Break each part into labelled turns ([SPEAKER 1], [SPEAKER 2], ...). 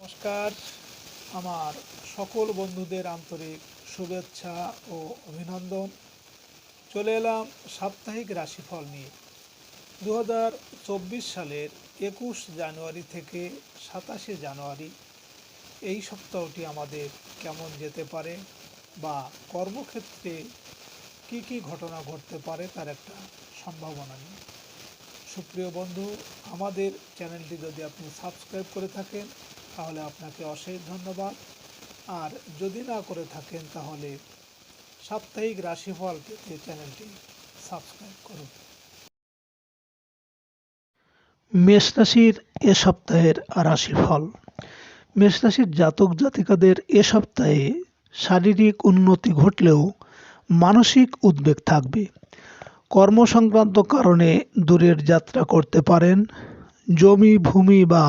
[SPEAKER 1] নমস্কার। আমার সকল বন্ধুদের আন্তরিক শুভেচ্ছা ও অভিনন্দন। চলে এলাম সাপ্তাহিক রাশিফল নিয়ে। 2024 সালের 21 জানুয়ারি থেকে 27 জানুয়ারি এই সপ্তাহটি আমাদের কেমন যেতে পারে বা কর্মক্ষেত্রে কি কি ঘটনা ঘটতে পারে তার একটা সম্ভাবনা নিয়ে। সুপ্রিয় বন্ধু, আমাদের চ্যানেলটি যদি আপনি সাবস্ক্রাইব করে থাকেন তাহলে আপনাকে অশেষ ধন্যবাদ। আর যদি না করে থাকেন তাহলে সাপ্তাহিক রাশিফল পেতে চ্যানেলটি সাবস্ক্রাইব করুন।
[SPEAKER 2] মেষ রাশির এ সপ্তাহের রাশিফল। মেষ রাশির জাতক জাতিকাদের এ সপ্তাহে শারীরিক উন্নতি ঘটলেও মানসিক উদ্বেগ থাকবে। কর্মসংক্রান্ত কারণে দূরের যাত্রা করতে পারেন। জমি ভূমি বা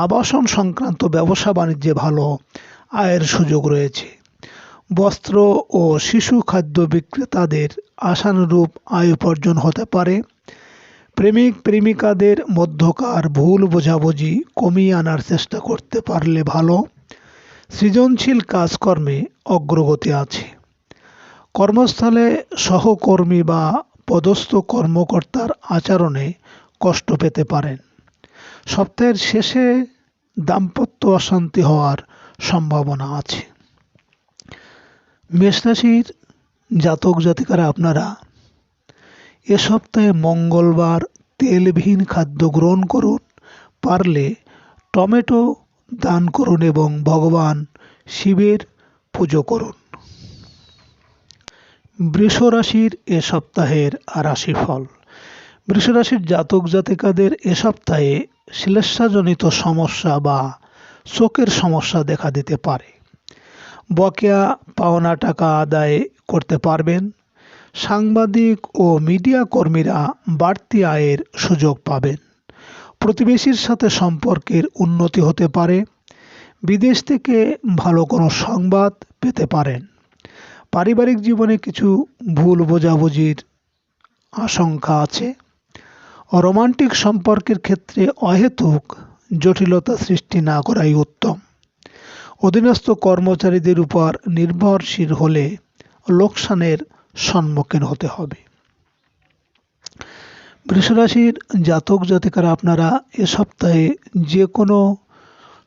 [SPEAKER 2] আবাসন সংক্রান্ত ব্যবসা বাণিজ্যে ভালো আয়ের সুযোগ রয়েছে। বস্ত্র ও শিশু খাদ্য বিক্রেতাদের আশানুরূপ আয় উপার্জন হতে পারে। প্রেমিক প্রেমিকাদের মধ্যকার ভুল বোঝাবুঝি কমিয়ে আনার চেষ্টা করতে পারলে ভালো। সৃজনশীল কাজকর্মে অগ্রগতি আছে। কর্মস্থলে সহকর্মী বা পদস্থ কর্মকর্তার আচরণে কষ্ট পেতে পারেন। সপ্তাহের শেষে দাম্পত্য অশান্তি হওয়ার সম্ভাবনা আছে। মেষ রাশির জাতক জাতিকারা আপনারা এ সপ্তাহে মঙ্গলবার তেলবিহীন খাদ্য গ্রহণ করুন। পারলে টমেটো দান করুন এবং ভগবান শিবের পুজো করুন। বৃষ রাশির এ সপ্তাহের রাশিফল। বৃষ রাশির জাতক জাতিকাদের এ সপ্তাহে শ্লেষ্মাজনিত সমস্যা বা চোখের সমস্যা দেখা দিতে পারে। বকেয়া পাওনা টাকা আদায় করতে পারবেন। সাংবাদিক ও মিডিয়া কর্মীরা বাড়তি আয়ের সুযোগ পাবেন। প্রতিবেশীর সাথে সম্পর্কের উন্নতি হতে পারে। বিদেশ থেকে ভালো কোনো সংবাদ পেতে পারেন। পারিবারিক জীবনে কিছু ভুল বোঝাবুঝির আশঙ্কা আছে। রোমান্টিক সম্পর্কের ক্ষেত্রে অহেতুক জটিলতা সৃষ্টি না করাই উত্তম। অধীনস্থ কর্মচারীদের উপর নির্ভরশীল হলে লোকসানের সম্মুখীন হতে হবে। বৃষরাশির জাতক জাতিকারা আপনারা এ সপ্তাহে যে কোনো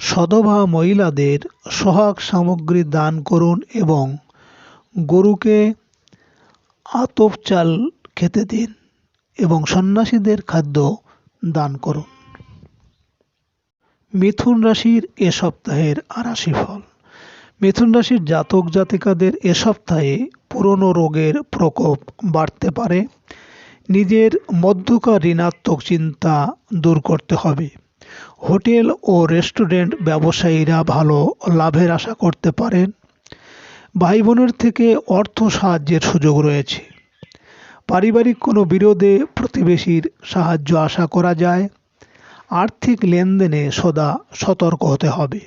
[SPEAKER 2] সধবা মহিলাদের সোহাগ সামগ্রী দান করুন এবং গরুকে আতপ চাল খেতে দিন এবং সন্ন্যাসীদের খাদ্য দান করুন। মিথুন রাশির এ সপ্তাহের রাশিফল। মিথুন রাশির জাতক জাতিকাদের এ সপ্তাহে পুরনো রোগের প্রকোপ বাড়তে পারে। নিজের মধ্যকার ঋণাত্মক চিন্তা দূর করতে হবে। হোটেল ও রেস্টুরেন্ট ব্যবসায়ীরা ভালো লাভের আশা করতে পারেন। ভাই বোনের থেকে অর্থ সাহায্যের সুযোগ রয়েছে। পারিবারিক কোনো বিরোধে প্রতিবেশীর সাহায্য আশা করা যায়। আর্থিক লেনদেনে সদা সতর্ক হতে হবে।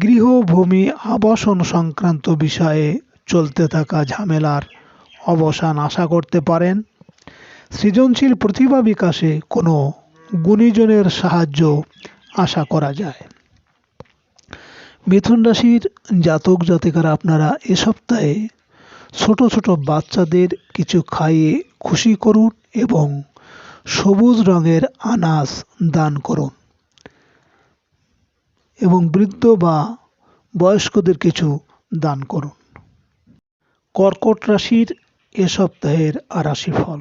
[SPEAKER 2] গৃহ ভূমি আবাসন সংক্রান্ত বিষয়ে চলতে থাকা ঝামেলার অবসান আশা করতে পারেন। সৃজনশীল প্রতিভা বিকাশে কোনো গুণীজনের সাহায্য আশা করা যায়। মিথুন রাশির জাতক জাতিকারা আপনারা এ সপ্তাহে ছোট ছোট বাচ্চাদের কিছু খাইয়ে খুশি করুন এবং সবুজ রঙের আনাজ দান করুন এবং বৃদ্ধ বা বয়স্কদের কিছু দান করুন। কর্কট রাশির এ সপ্তাহের রাশিফল।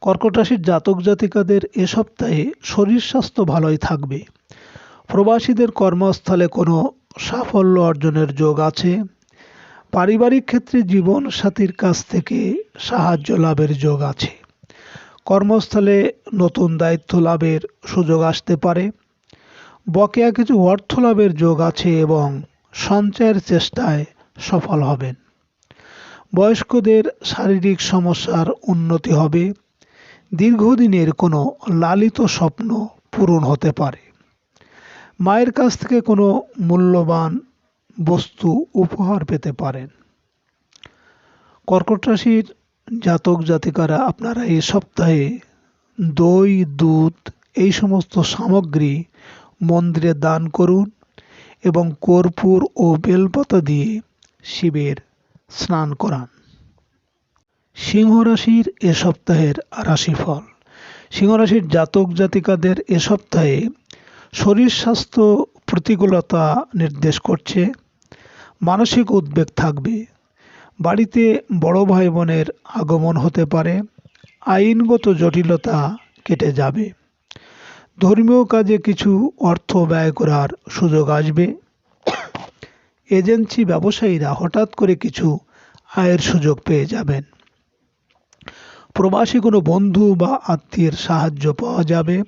[SPEAKER 2] কর্কট রাশির জাতক জাতিকাদের এ সপ্তাহে শরীর স্বাস্থ্য ভালোই থাকবে। প্রবাসীদের কর্মস্থলে কোনো সাফল্য অর্জনের যোগ আছে। পারিবারিক ক্ষেত্রে জীবন সাথীর কাছ থেকে সাহায্য লাভের যোগ আছে। কর্মস্থলে নতুন দায়িত্ব লাভের সুযোগ আসতে পারে। বকেয়া কিছু অর্থ লাভের যোগ আছে এবং সঞ্চয়ের চেষ্টায় সফল হবেন। বয়স্কদের শারীরিক সমস্যার উন্নতি হবে। দীর্ঘদিনের কোনো লালিত স্বপ্ন পূরণ হতে পারে। মায়ের কাছ থেকে কোনো মূল্যবান বস্তু উপহার পেতে পারেন। কর্কট রাশির জাতক জাতিকারা আপনারা এই সপ্তাহে দই দুধ এই সমস্ত সামগ্রী মন্দিরে দান করুন এবং কর্পূর ও বেলপাতা দিয়ে শিবের স্নান করান। সিংহ রাশির এ সপ্তাহের রাশিফল। সিংহ রাশির জাতক জাতিকাদের এ সপ্তাহে শরীর স্বাস্থ্য প্রতিকূলতা নির্দেশ করছে। মানসিক উদ্বেগ থাকবে। বাড়িতে বড় ভাই বোনের আগমন হতে পারে। আইনগত জটিলতা কেটে যাবে। ধর্মীয় কাজে কিছু অর্থ ব্যয় করার সুযোগ আসবে। এজেন্সি ব্যবসায়ীরা হঠাৎ করে কিছু আয়ের সুযোগ পেয়ে যাবেন। প্রবাসী কোনো বন্ধু বা আত্মীয়ের সাহায্য পাওয়া যাবে।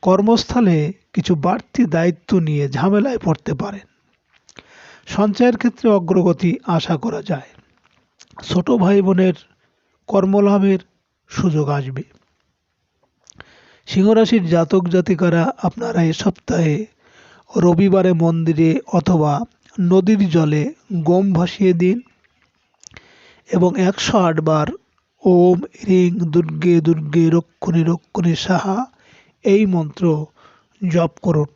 [SPEAKER 2] কর্মস্থলে কিছু বাড়তি দায়িত্ব নিয়ে ঝামেলায় পড়তে পারেন। সঞ্চয়ের ক্ষেত্রে অগ্রগতি আশা করা যায়। ছোট ভাই বোনের কর্মলাভের সুযোগ আসবে। সিংহ রাশির জাতক জাতিকারা আপনারা এ সপ্তাহে রবিবারে মন্দিরে অথবা নদীর জলে গম ভাসিয়ে দিন এবং 108 বার ওম হ্রিং দুর্গে দুর্গে রক্ষণী রক্ষণী সাহা এই মন্ত্র জপ করুন।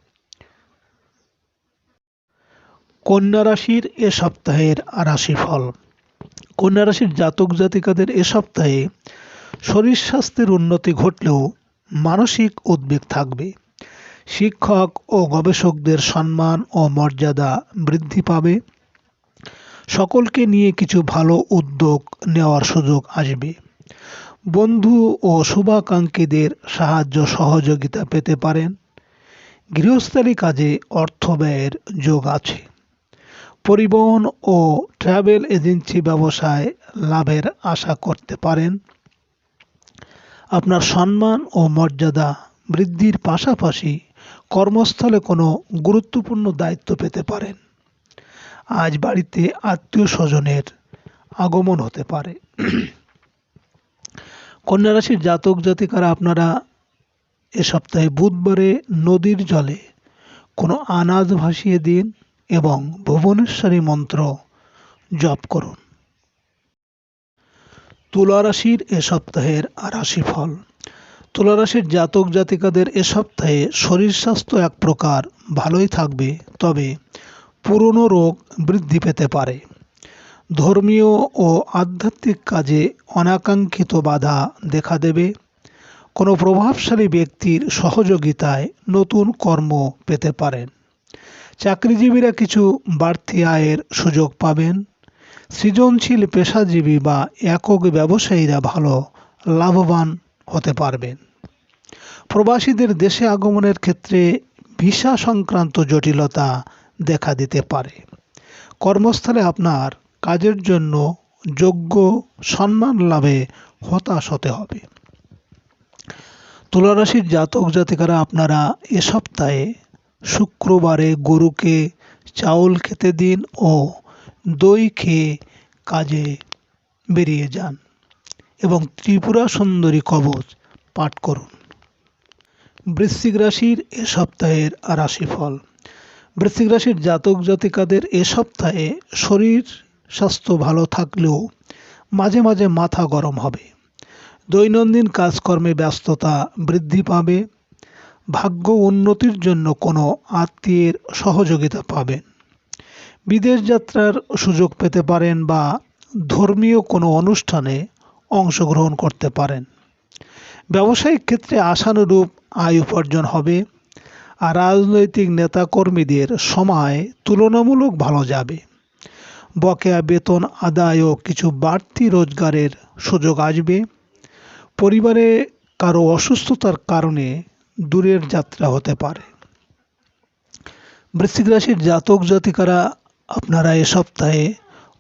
[SPEAKER 2] কন্যা রাশির এ সপ্তাহের রাশিফল। কন্যা রাশির জাতক জাতিকাদের এ সপ্তাহে শরীর স্বাস্থ্যের উন্নতি ঘটলেও মানসিক উদ্বেগ থাকবে। শিক্ষক ও গবেষকদের সম্মান ও মর্যাদা বৃদ্ধি পাবে। সকলকে নিয়ে কিছু ভালো উদ্যোগ নেওয়ার সুযোগ আসবে। বন্ধু ও শুভাকাঙ্ক্ষীদের সাহায্য সহযোগিতা পেতে পারেন। গৃহস্থালী কাজে অর্থ ব্যয়ের যোগ আছে। পরিবহন ও ট্রাভেল এজেন্সি ব্যবসায় লাভের আশা করতে পারেন। আপনার সম্মান ও মর্যাদা বৃদ্ধির পাশাপাশি কর্মস্থলে কোনো গুরুত্বপূর্ণ দায়িত্ব পেতে পারেন। আজ বাড়িতে আত্মীয় স্বজনের আগমন হতে পারে। কন্যা রাশির জাতক জাতিকারা আপনারা এ সপ্তাহে বুধবারে নদীর জলে কোনো আনাজ ভাসিয়ে দিন এবং ভুবনেশ্বরী মন্ত্র জপ করুন। তুলা রাশির এ সপ্তাহের রাশিফল। তুলা রাশির জাতক জাতিকাদের এ সপ্তাহে শরীর স্বাস্থ্য এক প্রকার ভালোই থাকবে, তবে পুরনো রোগ বৃদ্ধি পেতে পারে। ধর্মীয় ও আধ্যাত্মিক কাজে অনাকাঙ্ক্ষিত বাধা দেখা দেবে। কোনো প্রভাবশালী ব্যক্তির সহযোগিতায় নতুন কর্ম পেতে পারেন। চাকরিজীবীরা কিছু বাড়তি আয়ের সুযোগ পাবেন। সৃজনশীল পেশাজীবী বা একক ব্যবসায়ীরা ভালো লাভবান হতে পারবেন। প্রবাসীদের দেশে আগমনের ক্ষেত্রে ভিসা সংক্রান্ত জটিলতা দেখা দিতে পারে। কর্মস্থলে আপনার কাজের জন্য যোগ্য সম্মান লাভে হতাশ হতে হবে। তুলা রাশির জাতক জাতিকারা আপনারা এ সপ্তাহে শুক্রবারে গরুকে চাউল খেতে দিন ও দই খেয়ে কাজে বেরিয়ে যান এবং ত্রিপুরা সুন্দরী কবচ পাঠ করুন। বৃশ্চিক রাশির এ সপ্তাহের রাশিফল। বৃশ্চিক রাশির জাতক জাতিকাদের এ সপ্তাহে শরীর স্বাস্থ্য ভালো থাকলেও মাঝে মাঝে মাথা গরম হবে। দৈনন্দিন কাজকর্মে ব্যস্ততা বৃদ্ধি পাবে। ভাগ্য উন্নতির জন্য কোনো আত্মীয়ের সহযোগিতা পাবেন। বিদেশ যাত্রার সুযোগ পেতে পারেন বা ধর্মীয় কোনো অনুষ্ঠানে অংশগ্রহণ করতে পারেন। ব্যবসায়িক ক্ষেত্রে আশানুরূপ আয় উপার্জন হবে। আর রাজনৈতিক নেতাকর্মীদের সময় তুলনামূলক ভালো যাবে। বকেয়া বেতন আদায় ও কিছু বাড়তি রোজগারের সুযোগ আসবে। পরিবারে কারো অসুস্থতার কারণে দূরের যাত্রা হতে পারে। বৃশ্চিক রাশির জাতক জাতিকারা আপনারা এ সপ্তাহে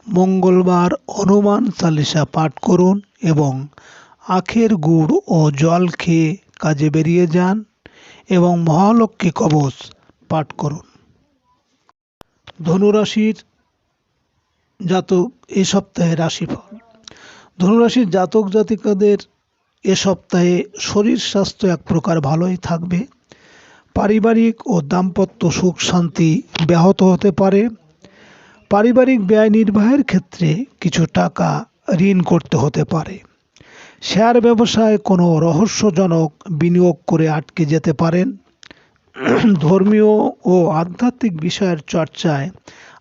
[SPEAKER 2] মঙ্গলবার হনুমান চালিসা পাঠ করুন এবং আখের গুড় ও জল খেয়ে কাজে বেরিয়ে যান এবং মহালক্ষ্মী কবচ পাঠ করুন। ধনুরাশির জাতক এ সপ্তাহে রাশিফল। ধনুরাশির জাতক জাতিকাদের এ সপ্তাহে শরীর স্বাস্থ্য এক প্রকার ভালোই থাকবে। পারিবারিক ও দাম্পত্য সুখ শান্তি ব্যাহত হতে পারে। পারিবারিক ব্যয় নির্বাহের ক্ষেত্রে কিছু টাকা ঋণ করতে হতে পারে। শেয়ার ব্যবসায় কোনো রহস্যজনক বিনিয়োগ করে আটকে যেতে পারেন। ধর্মীয় ও আধ্যাত্মিক বিষয়ের চর্চায়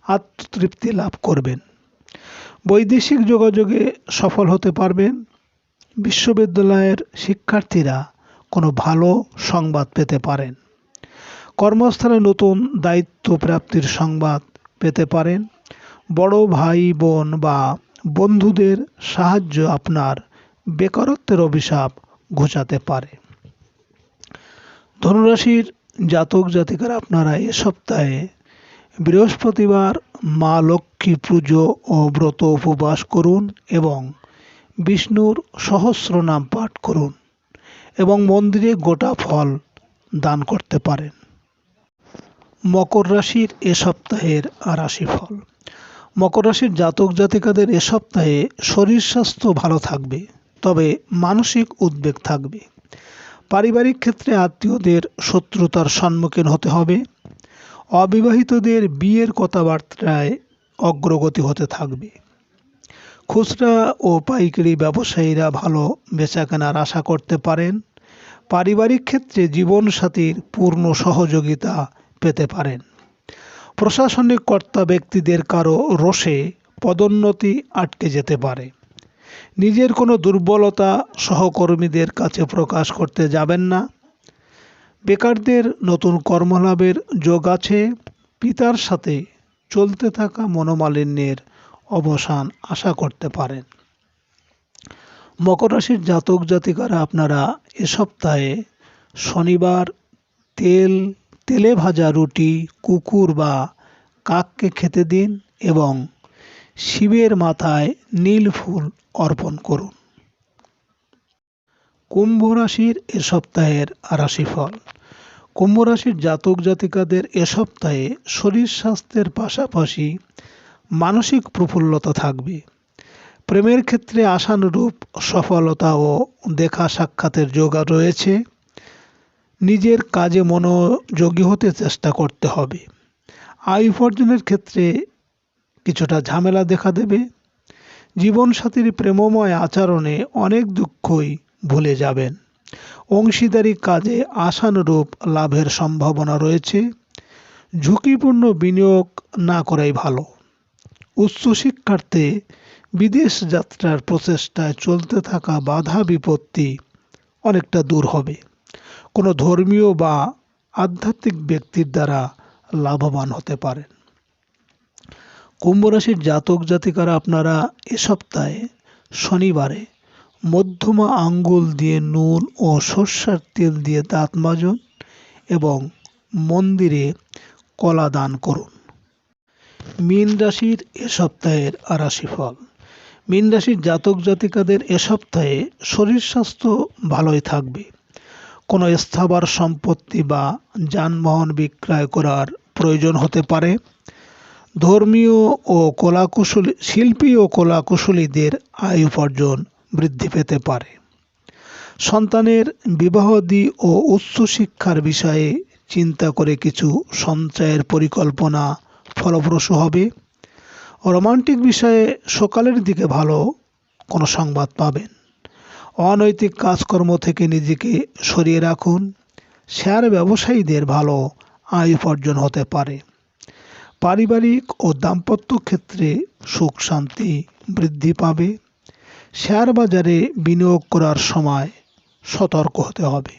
[SPEAKER 2] আত্মতৃপ্তি লাভ করবেন। বৈদেশিক যোগাযোগে সফল হতে পারবেন। বিশ্ববিদ্যালয়ের শিক্ষার্থীরা কোনো ভালো সংবাদ পেতে পারেন। কর্মস্থলে নতুন দায়িত্ব প্রাপ্তির সংবাদ পেতে পারেন। বড় ভাই বোন বা বন্ধুদের সাহায্য আপনার বেকারত্বের অভিশাপ ঘোচাতে পারে। ধনুরাশির জাতক জাতিকারা আপনারা এ সপ্তাহে বৃহস্পতিবার মা লক্ষ্মী পুজো ও ব্রত উপবাস করুন এবং বিষ্ণুর সহস্রনাম পাঠ করুন এবং মন্দিরে গোটা ফল দান করতে পারেন। মকর রাশির এ সপ্তাহের রাশিফল। মকর রাশির জাতক জাতিকাদের এ সপ্তাহে শরীর স্বাস্থ্য ভালো থাকবে, তবে মানসিক উদ্বেগ থাকবে। পারিবারিক ক্ষেত্রে আত্মীয়দের শত্রুতার সম্মুখীন হতে হবে। অবিবাহিতদের বিয়ের কথাবার্তায় অগ্রগতি হতে থাকবে। খুচরা ও পাইকারি ব্যবসায়ীরা ভালো বেচাকেনার আশা করতে পারেন। পারিবারিক ক্ষেত্রে জীবনসাথীর পূর্ণ সহযোগিতা পেতে পারেন। প্রশাসনিক কর্তা ব্যক্তিদের কারো রোষে পদোন্নতি আটকে যেতে পারে। নিজের কোনো দুর্বলতা সহকর্মীদের কাছে প্রকাশ করতে যাবেন না। বেকারদের নতুন কর্মলাভের যোগ আছে। পিতার সাথে চলতে থাকা মনোমালিন্যের অবসান আশা করতে পারেন। মকর রাশির জাতক জাতিকারা আপনারা এ সপ্তাহে শনিবার তেলে ভাজা রুটি কুকুর বা কাককে খেতে দিন এবং শিবের মাথায় নীল ফুল অর্পণ করুন। কুম্ভ রাশির এ সপ্তাহের রাশিফল। কুম্ভ রাশির জাতক জাতিকাদের এ সপ্তাহে শরীর স্বাস্থ্যের পাশাপাশি মানসিক প্রফুল্লতা থাকবে। প্রেমের ক্ষেত্রে আশানুরূপ সফলতা ও দেখা সাক্ষাতের যোগ রয়েছে। নিজের কাজে মনোযোগী হতে চেষ্টা করতে হবে। আয় উপার্জনের ক্ষেত্রে কিছুটা ঝামেলা দেখা দেবে। জীবনসাথীর প্রেমময় আচরণে অনেক দুঃখই ভুলে যাবেন। অংশীদারি কাজে আশানুরূপ লাভের সম্ভাবনা রয়েছে। ঝুঁকিপূর্ণ বিনিয়োগ না করাই ভালো। উচ্চশিক্ষার্থে বিদেশ যাত্রার প্রচেষ্টায় চলতে থাকা বাধা বিপত্তি অনেকটা দূর হবে। কোনো ধর্মীয় বা আধ্যাত্মিক ব্যক্তির দ্বারা লাভবান হতে পারেন। কুম্ভ রাশির জাতক জাতিকারা আপনারা এ সপ্তাহে শনিবারে মধ্যমা আঙ্গুল দিয়ে নুন ও সরষের তেল দিয়ে দাঁত মাজুন এবং মন্দিরে কলা দান করুন। মীন রাশির এ সপ্তাহের রাশিফল। মীন রাশির জাতক জাতিকাদের এ সপ্তাহে শরীর স্বাস্থ্য ভালোই থাকবে। কোনো স্থাবর সম্পত্তি বা যানবাহন বিক্রয় করার প্রয়োজন হতে পারে। ধর্মীয় ও শিল্পী ও কলাকুশলীদের আয় উপার্জন বৃদ্ধি পেতে পারে। সন্তানের বিবাহাদি ও উচ্চশিক্ষার বিষয়ে চিন্তা করে কিছু সঞ্চয়ের পরিকল্পনা ফলপ্রসূ হবে। রোমান্টিক বিষয়ে সকালের দিকে ভালো কোনো সংবাদ পাবেন। অনৈতিক কাজকর্ম থেকে নিজেকে সরিয়ে রাখুন। শেয়ার ব্যবসায়ীদের ভালো আয় উপার্জন হতে পারে। পারিবারিক ও দাম্পত্য ক্ষেত্রে সুখ শান্তি বৃদ্ধি পাবে। শেয়ার বাজারে বিনিয়োগ করার সময় সতর্ক হতে হবে।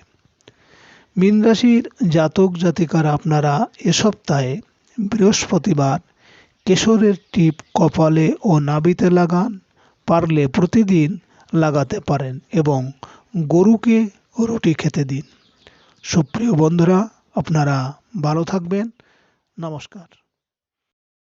[SPEAKER 2] মীন রাশির জাতক জাতিকারা আপনারা এ সপ্তাহে বৃহস্পতিবার কেশরের টিপ কপালে ও নাভিতে লাগান। পারলে প্রতিদিন লাগাতে পারেন এবং গরুকে রুটি খেতে দিন। সুপ্রিয় বন্ধুরা, আপনারা ভালো থাকবেন। নমস্কার।